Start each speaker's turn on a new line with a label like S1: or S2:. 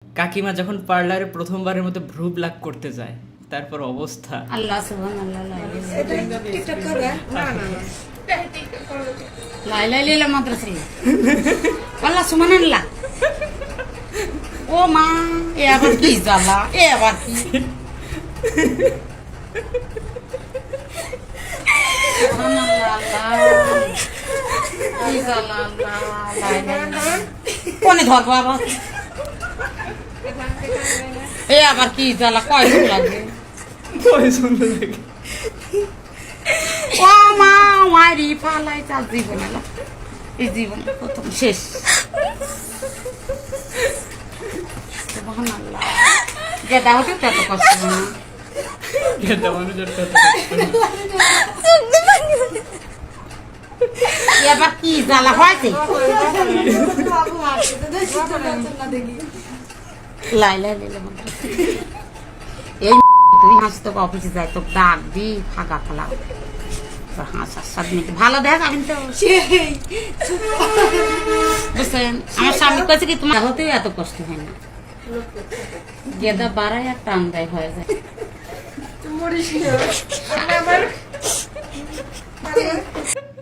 S1: কাকিমা যখন পার্লারে প্রথমবারের মতো ভ্রু ব্লাক করতে যায় তারপর অবস্থা
S2: আল্লাহ সুবহানাল্লাহ লা ইলাহা ইল্লাল্লাহ মাদ্রাসা আল্লাহ সুবহানাল্লাহ ও মা এ আবার কি জ্বালা এ আবার কি সুবহানাল্লাহ আল্লাহ কি জ্বালা আল্লাহ লা ইলাহা ইল্লাল্লাহ কোনে ধরবো আবার এ আবার কি জ্বালা কয়জন লাগে ও মা ওয়ারি পালাই তার জীবনে এই জীবন প্রথম শেষ সুবহানাল্লাহ যেটা হতে তত কষ্ট না এবার কি জ্বালা হয়েছে লাইলা লীলা এই তুই হাস তো অফিসে যাই তো ডাক দি ফাঁকা ফেলাও হাঁস সাত মিনিট ভালো দেখ আমি তো বুঝছেন আমার স্বামী কাছে কি তোমার হতেও এত কষ্ট হয় না গেদা বাড়ায় আর টান দেয় হয়ে যায়